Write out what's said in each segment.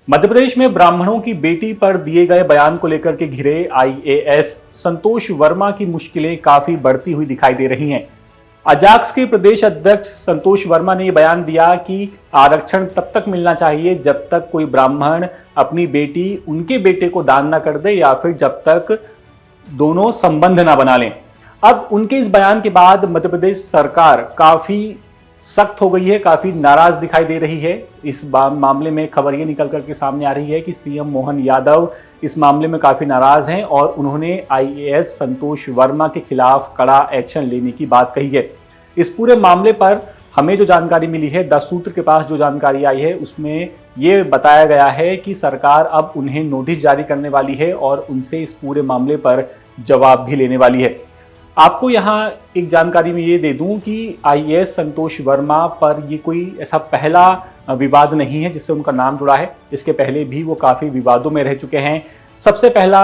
मध्य प्रदेश में ब्राह्मणों की बेटी पर दिए गए बयान को लेकर के घिरे आईएएस संतोष वर्मा की मुश्किलें काफी बढ़ती हुई दिखाई दे रही हैं। अजाक्स के प्रदेश अध्यक्ष संतोष वर्मा ने यह बयान दिया कि आरक्षण तब तक मिलना चाहिए जब तक कोई ब्राह्मण अपनी बेटी उनके बेटे को दान न कर दे या फिर जब तक दोनों संबंध न बना लें। अब उनके इस बयान के बाद मध्य प्रदेश सरकार काफी सख्त हो गई है, काफी नाराज दिखाई दे रही है। इस मामले में खबर ये निकल करके सामने आ रही है कि सीएम मोहन यादव इस मामले में काफी नाराज हैं और उन्होंने आईएएस संतोष वर्मा के खिलाफ कड़ा एक्शन लेने की बात कही है। इस पूरे मामले पर हमें जो जानकारी मिली है, 10 सूत्र के पास जो जानकारी आई है, उसमें ये बताया गया है कि सरकार अब उन्हें नोटिस जारी करने वाली है और उनसे इस पूरे मामले पर जवाब भी लेने वाली है। आपको यहाँ एक जानकारी में ये दे दूं कि आईएएस संतोष वर्मा पर ये कोई ऐसा पहला विवाद नहीं है जिससे उनका नाम जुड़ा है। इसके पहले भी वो काफ़ी विवादों में रह चुके हैं। सबसे पहला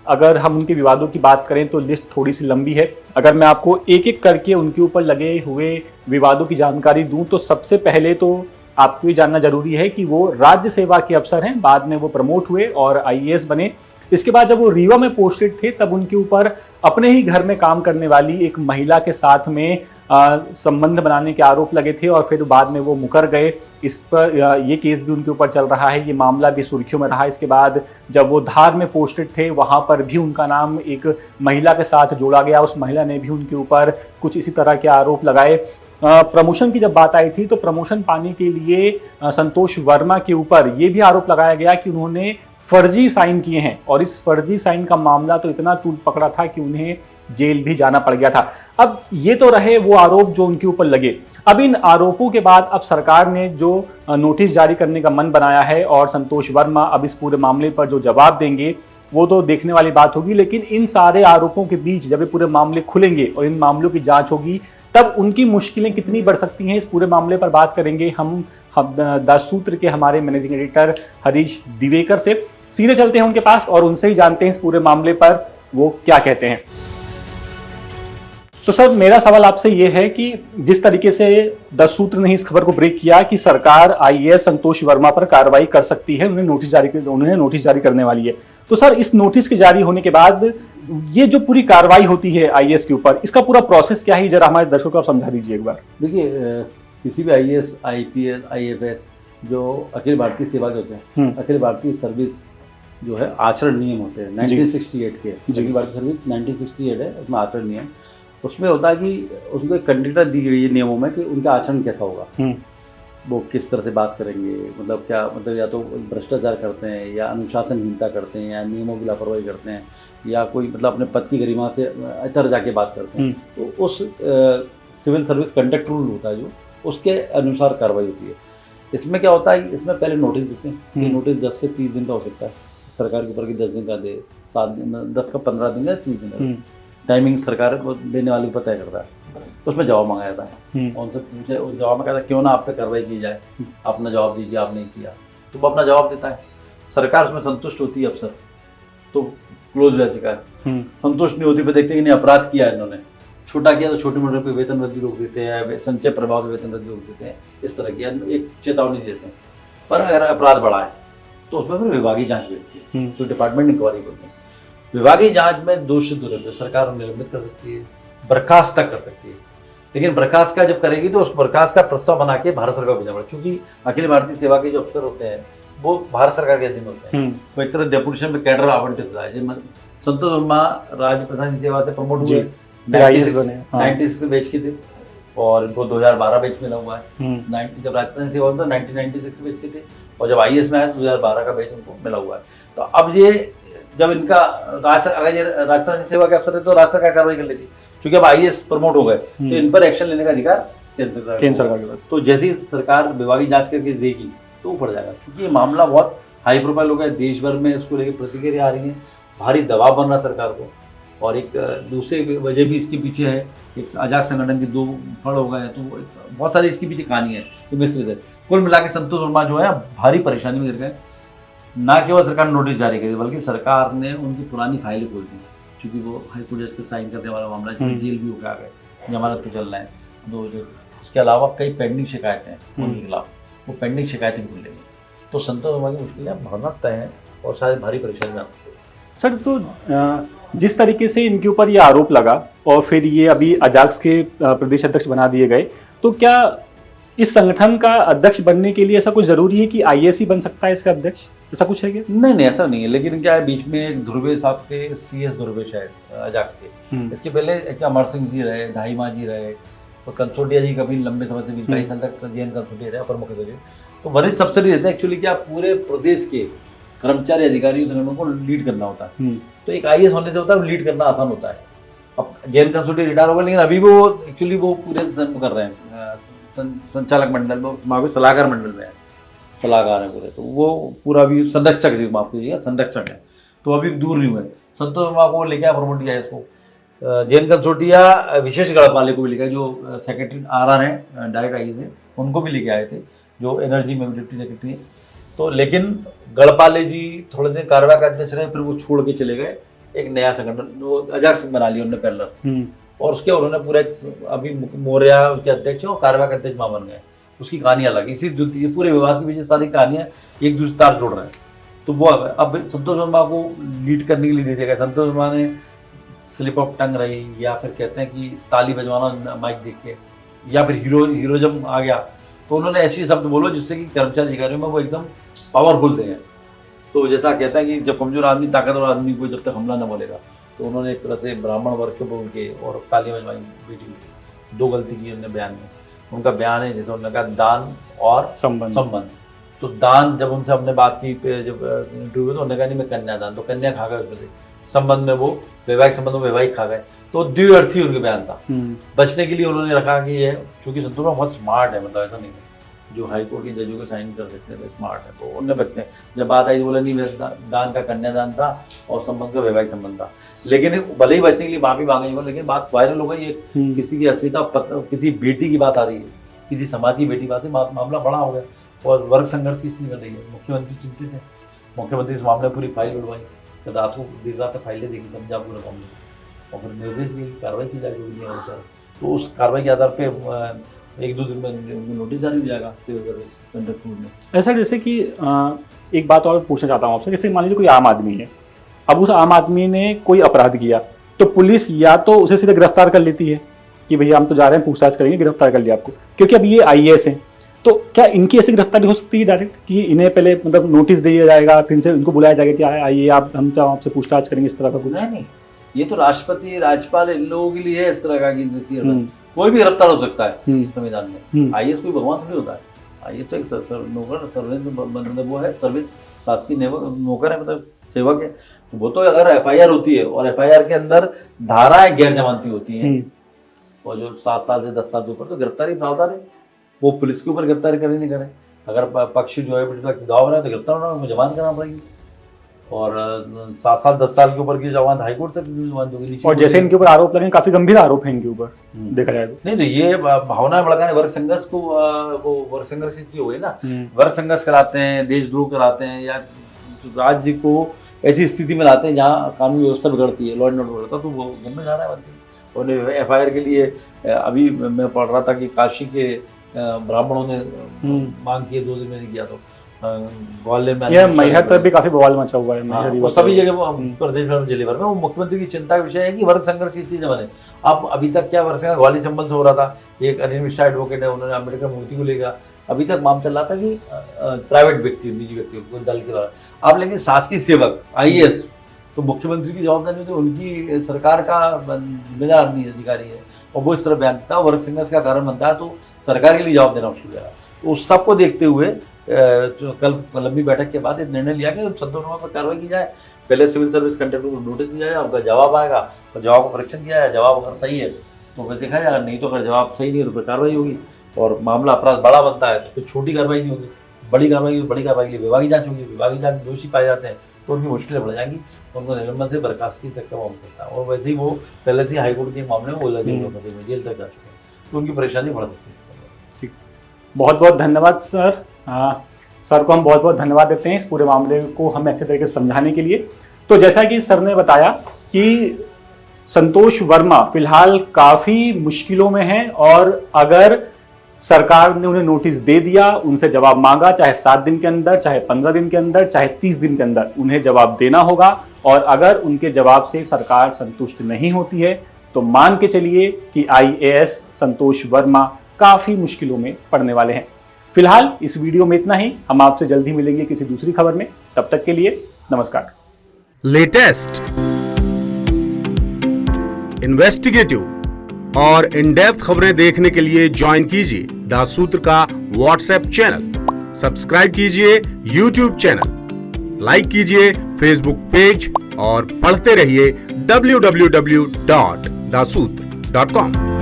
अगर हम उनके विवादों की बात करें तो लिस्ट थोड़ी सी लंबी है। अगर मैं आपको एक एक करके उनके ऊपर लगे हुए विवादों की जानकारी दूं तो सबसे पहले तो आपको ये जानना जरूरी है कि वो राज्य सेवा के अफसर हैं। बाद में वो प्रमोट हुए और आईएएस बने। इसके बाद जब वो रीवा में पोस्टेड थे तब उनके ऊपर अपने ही घर में काम करने वाली एक महिला के साथ में संबंध बनाने के आरोप लगे थे और फिर बाद में वो मुकर गए। इस पर ये केस भी उनके ऊपर चल रहा है, ये मामला भी सुर्खियों में रहा। इसके बाद जब वो धार में पोस्टेड थे वहां पर भी उनका नाम एक महिला के साथ जोड़ा गया। उस महिला ने भी उनके ऊपर कुछ इसी तरह के आरोप लगाए। प्रमोशन की जब बात आई थी तो प्रमोशन पाने के लिए संतोष वर्मा के ऊपर ये भी आरोप लगाया गया कि उन्होंने फर्जी साइन किए हैं और इस फर्जी साइन का मामला तो इतना तूल पकड़ा था कि उन्हें जेल भी जाना पड़ गया था। अब ये तो रहे वो आरोप जो उनके ऊपर लगे। अब इन आरोपों के बाद अब सरकार ने जो नोटिस जारी करने का मन बनाया है और संतोष वर्मा अब इस पूरे मामले पर जो जवाब देंगे वो तो देखने वाली बात होगी। लेकिन इन सारे आरोपों के बीच जब ये पूरे मामले खुलेंगे और इन मामलों की जांच होगी तब उनकी मुश्किलें कितनी बढ़ सकती हैं, इस पूरे मामले पर बात करेंगे हम 10 सूत्र के हमारे मैनेजिंग एडिटर हरीश दिवेकर से। सीधे चलते हैं उनके पास और उनसे ही जानते हैं इस पूरे मामले पर वो क्या कहते हैं। तो सर, मेरा सवाल आपसे ये है कि जिस तरीके से 10 सूत्र ने इस खबर को ब्रेक किया कि सरकार आईएएस संतोष वर्मा पर कार्रवाई कर सकती है, उन्हें नोटिस जारी करने वाली है, तो सर इस नोटिस के जारी होने के बाद ये जो पूरी कार्रवाई होती है आईएएस के ऊपर, इसका पूरा प्रोसेस क्या है, जरा हमारे दर्शकों को आप समझा दीजिए एक बार। देखिए, किसी भी आईएएस, आईपीएस, आईएफएस जो अखिल भारतीय सेवा के होते हैं, अखिल भारतीय सर्विस जो है आचरण नियम होते हैं 1968 के। अखिल भारतीय सर्विस 1968 है, उसमें आचरण नियम, उसमें होता है कि उसको एक कंडक्टर दी गई है नियमों में कि उनका आचरण कैसा होगा, वो किस तरह से बात करेंगे, मतलब क्या, मतलब या तो भ्रष्टाचार करते हैं या अनुशासनहीनता करते हैं या नियमों की लापरवाही करते हैं या कोई मतलब अपने पद की गरिमा से इतर जाके बात करते हैं। तो उस सिविल सर्विस कंडक्ट रूल होता है जो, उसके अनुसार कार्रवाई होती है। इसमें क्या होता है, इसमें पहले नोटिस देते हैं कि नोटिस 10 से 30 दिन का हो सकता है, सरकार के ऊपर कि 10 दिन का दे, 7 दिन, 10 का 15 दिन या 30 दिन का टाइमिंग सरकार को देने वाली को तय करता है। तो उसमें जवाब मांगा जाता है, उनसे पूछे, उस जवाब में कहता है क्यों ना आप पे कार्रवाई की जाए, अपना जवाब दीजिए, आप नहीं किया, तो वो अपना जवाब देता है। सरकार उसमें संतुष्ट होती है, अफसर तो क्लोज रह चुका है। संतुष्ट नहीं होती पर देखते हैं कि नहीं अपराध किया है इन्होंने, छोटा किया तो छोटे मोटे पे वेतन वृद्धि रोक देते हैं, संचय प्रभाव से वेतन वृद्धि रोक देते हैं, इस तरह की एक चेतावनी देते हैं। पर अगर अपराध बढ़ा है तो उसमें फिर विभागीय जांच बैठती है, तो डिपार्टमेंट इंक्वायरी बोलते हैं। विभागीय जांच में दोष सिद्ध होने पर सरकार निलंबित कर सकती है, बर्खास्त तक कर सकती है। लेकिन बर्खास्त का जब करेगी तो उस बर्खास्त का प्रस्ताव बना के भारत सरकार को भेजना पड़ेगा, क्योंकि अखिल भारतीय सेवा के जो अफसर होते हैं वो भारत सरकार के अधीन होते हैं। वो एक तरह डेपुटेशन में कैडर आवंटित होता है। संतोष वर्मा राज्य प्रशासनिक सेवा से प्रमोट हुए 96 में बैच के थे और इनको 2012 बैच मिला हुआ है। जब राज्य प्रशासनिक सेवा था 1996 बैच के थे और जब आईएएस में आया तो 2012 का बैच उनको मिला हुआ है। तो अब ये जब इनका अगर ये राज्य प्रशासनिक सेवा के अफसर है तो राज्य सरकार कार्रवाई कर लेती, क्योंकि अब आईएएस प्रमोट हो गए तो इन पर एक्शन लेने का अधिकार केंद्र सरकार के पास। तो जैसी सरकार विभागीय जांच करके देगी तो ऊपर जाएगा। क्योंकि ये मामला बहुत हाई प्रोफाइल हो गया, देश भर में इसको लेकर प्रतिक्रिया आ रही है, भारी दबाव बन रहा सरकार को। और एक दूसरी वजह भी इसके पीछे है, एक अजाक्स संगठन के 2 फड़ हो गए हैं, तो बहुत सारी इसके पीछे कहानी है। तो मिस्र से कुल मिला के संतोष वर्मा जो है भारी परेशानी में गिर गए। ना केवल सरकार ने नोटिस जारी करी बल्कि सरकार ने उनकी पुरानी फाइलें खोल दी, क्योंकि वो हाईकोर्ट जज को साइन करने वाला मामला जेल भी होकर आ गए, जमानत पे चल रहे हैं। तो उसके अलावा कई पेंडिंग शिकायतें हैं उनके खिलाफ, वो पेंडिंग शिकायतें भी खुल लेंगी। तो संतोष वर्मा की मुश्किलें भरना तय हैं और शायद भारी परेशानी में आ सकती है। सर, तो जिस तरीके से इनके ऊपर ये आरोप लगा और फिर ये अभी अजाक्स के प्रदेश अध्यक्ष बना दिए गए, तो क्या इस संगठन का अध्यक्ष बनने के लिए ऐसा कुछ जरूरी है कि आईएएस ही बन सकता है इसका अध्यक्ष, ऐसा कुछ है क्या? नहीं, ऐसा नहीं है। लेकिन क्या है, बीच में एक ध्रुवे साहब थे, CS ध्रुवे शायद अजाक्स के, इसके पहले एक अमर सिंह जी रहे, धाईमा जी रहे, और कंसोटिया जी कभी लंबे समय से 22 साल तक JN कंसोटिया रहे अपर मुख्य सचिव। तो वरिष्ठ अफसर ही रहते हैं एक्चुअली, क्या पूरे प्रदेश के कर्मचारी अधिकारियों संगठनों को लीड करना होता है। तो एक IAS होने से होता है लीड करना आसान होता है। अब JN कंसोटिया रिटायर हो गए, लेकिन अभी वो एक्चुअली वो पूरे कर रहे हैं संचालक मंडल में, वहाँ पे सलाहकार मंडल में है, सलाहकार है पूरे। तो वो पूरा भी संरक्षक जी, माफ कीजिएगा, संरक्षक है, तो अभी दूर नहीं हुए। संतोष वर्मा को लेके प्रमोट किया है इसको। JN कंसोटिया विशेष गढ़पाले को भी लेकर, जो सेक्रेटरी RR हैं डायरेक्ट IAS हैं, उनको भी लेके आए थे, जो एनर्जी में डिप्टी सेक्रेटरी हैं। तो लेकिन गढ़पाले जी थोड़े दिन कार्रवाई का अध्यक्ष रहे, फिर वो छोड़ के चले गए, एक नया संगठन वो अजाक्स बना लिया उन्होंने पैरेलल, और उसके उन्होंने पूरा अभी मौर्या उसके अध्यक्ष और कार्रवाई का अध्यक्ष बन गए। उसकी कहानी अलग, इसी ये पूरे विवाद के पीछे सारी कहानियां एक दूसरे तार जोड़ रहे हैं। तो वो अब संतोष वर्मा को लीड करने के लिए दे दिया गया। संतोष वर्मा ने स्लिप ऑफ टंग रही, या फिर कहते हैं कि ताली बजवाना माइक देख के, या फिर हीरोजम आ गया, तो उन्होंने ऐसे शब्द बोलो जिससे कि कर्मचारी अधिकारियों में वो एकदम पावरफुल थे। तो जैसा कहता है कि जब कमजोर आदमी ताकतवर आदमी को जब तक हमला न बोलेगा, तो उन्होंने एक तरह से ब्राह्मण वर्ग के बोल के और तालियां बजवाई बेटी। दो गलती की उन्होंने बयान में। उनका बयान है जैसे उन्होंने कहा दान और संबंध। तो दान जब उनसे हमने बात की, जब इंटरव्यू में, तो उन्होंने कहा नहीं मैं कन्यादान, तो कन्या खा गए उसमें से। संबंध में वो वैवाहिक संबंध में वैवाहिक खा गए, तो द्विअर्थी उनके बयान था। बचने के लिए उन्होंने रखा कि ये चूंकि संतोष बहुत स्मार्ट है, मतलब ऐसा नहीं है जो हाई कोर्ट के जजों को साइन कर सकते हैं, तो स्मार्ट है, तो उन्होंने बचते हैं। जब बात आई बोला नहीं दान का कन्यादान था और संबंध का वैवाहिक संबंध था। लेकिन भले ही बचने के लिए माफी मांगी, लेकिन बात वायरल हो गई, किसी की अस्मिता, किसी बेटी की बात आ रही है, किसी समाज की बेटी बात है, मामला बड़ा हो गया और वर्ग संघर्ष की स्थिति बन रही है। मुख्यमंत्री चिंतित है, मुख्यमंत्री इस मामले पूरी फाइल उड़वाई, रात को देर रात तक फाइलें देखी, समझा पूरा मामले, और फिर निर्देश दिए कार्रवाई की जाएगी। तो उस कार्रवाई के आधार पर 1-2 दिन में नोटिस जारी हो जाएगा सिविल सर्विस कंडक्ट में। ऐसा जैसे कि एक बात और पूछना चाहता हूँ आपसे, जैसे मान लीजिए कोई आम आदमी है, अब उस आम आदमी ने कोई अपराध किया, तो पुलिस या तो उसे सीधे गिरफ्तार कर लेती है कि भैया हम तो जा रहे हैं, पूछताछ करेंगे, गिरफ्तार कर लिया आपको, क्योंकि अब ये IAS हैं, तो क्या इनकी ऐसी गिरफ्तारी हो सकती है डायरेक्ट, कि इन्हें पहले मतलब नोटिस दिया जाएगा, फिर से इनको बुलाया जाएगा कि आइए आप, हम तो आपसे पूछताछ करेंगे, इस तरह का कुछ? नहीं, ये तो राष्ट्रपति राज्यपाल इन लोगों के लिए है इस तरह का कि कोई भी गिरफ्तार हो सकता है संविधान में। IAS कोई भगवान थोड़ी होता है। IAS तो एक नौकर, सर्वेंट, वो है सर्विस, शासकीय नौकर है, मतलब सेवक है। वो तो अगर FIR होती है और FIR के अंदर धाराएं गैर जमानती होती हैं, और जो 7 साल से 10 साल के ऊपर, तो गिरफ्तारी प्रावधान है। वो पुलिस के ऊपर गिरफ्तारी करे नहीं करे, अगर पक्ष जो है दावा बना तो गिरफ्तार होना, उनको जमानत करना पड़ेगी। और 7 साल 10 साल के ऊपर की जमानत हाईकोर्ट तक जमानत होगी। और जैसे इनके ऊपर आरोप लगे, काफी गंभीर आरोप है इनके ऊपर देखा जाए तो। नहीं, तो ये भावना भड़काने, वर्ग संघर्ष को, वो वर्ग संघर्ष की हो गई ना, वर्ग संघर्ष कराते हैं, देशद्रोह कराते हैं, या राज्य को ऐसी स्थिति में लाते हैं जहाँ कानून व्यवस्था बिगड़ती है, लॉ एंड ऑर्डर बिगड़ता, तो वो गंभीर धारा बनती है। और FIR के लिए अभी मैं पढ़ रहा था कि काशी के ब्राह्मणों ने मांग की, 2 दिन में नहीं किया, तो ग्वालियर में, मैहर तक भी काफी बवाल मचा हुआ है। वो सभी जगह प्रदेश भर में, जिले भर में, वो मुख्यमंत्री की चिंता का विषय है कि वर्ग संघर्ष इस चीज में बने। अब अभी तक क्या वर्ग संघर्ष ग्वालियर चंबल से हो रहा था, एक अनिल मिश्रा एडवोकेट है, उन्होंने अम्बेडकर मूर्ति को लेकर अभी तक मामला चल रहा था कि प्राइवेट व्यक्ति, निजी व्यक्ति दल के द्वारा। अब लेकिन शासकीय सेवक IAS तो मुख्यमंत्री की जवाबदारी नहीं, तो उनकी सरकार का जिम्मेदार आदमी अधिकारी है, और वो इस तरह बयान देता है, वर्ग संघर्ष का कारण बनता है, तो सरकार के लिए जवाब देना मुश्किल है। तो उस सबको देखते हुए कल लंबी बैठक के बाद एक निर्णय लिया कि संतोष वर्मा पर कार्रवाई की जाए। पहले सिविल सर्विस कंडक्ट को नोटिस दिया जाए, उनका जवाब आएगा, और जवाब का परीक्षण किया जाए, जवाब अगर सही है तो फिर देखा जाएगा, नहीं तो अगर जवाब सही नहीं है तो फिर कार्रवाई होगी। और मामला अपराध बड़ा बनता है तो फिर छोटी कार्रवाई नहीं होगी, बड़ी कार्रवाई के लिए विभागीय जांच होगी। विभागीय जांच दोषी पाए जाते हैं तो उनकी मुश्किलें बढ़ जाएंगी, उनको निलंबन से बर्खास्तगी तक का मामला सकता है। और वैसे ही वो पहले से हाईकोर्ट के मामले में वो जेल तक जा चुके हैं, तो उनकी परेशानी बढ़ सकती है। ठीक, बहुत बहुत धन्यवाद सर। सर को हम बहुत बहुत धन्यवाद देते हैं इस पूरे मामले को हमें अच्छे तरीके से समझाने के लिए। तो जैसा कि सर ने बताया कि संतोष वर्मा फिलहाल काफी मुश्किलों में हैं, और अगर सरकार ने उन्हें नोटिस दे दिया, उनसे जवाब मांगा, चाहे 7 दिन के अंदर, चाहे 15 दिन के अंदर, चाहे 30 दिन के अंदर उन्हें जवाब देना होगा। और अगर उनके जवाब से सरकार संतुष्ट नहीं होती है तो मान के चलिए कि IAS संतोष वर्मा काफी मुश्किलों में पड़ने वाले हैं। फिलहाल इस वीडियो में इतना ही। हम आपसे जल्दी मिलेंगे किसी दूसरी खबर में। तब तक के लिए नमस्कार। लेटेस्ट, इन्वेस्टिगेटिव और इन डेप्थ खबरें देखने के लिए ज्वाइन कीजिए द सूत्र का व्हाट्सएप चैनल, सब्सक्राइब कीजिए यूट्यूब चैनल, लाइक कीजिए फेसबुक पेज और पढ़ते रहिए www.daसूत्र.com।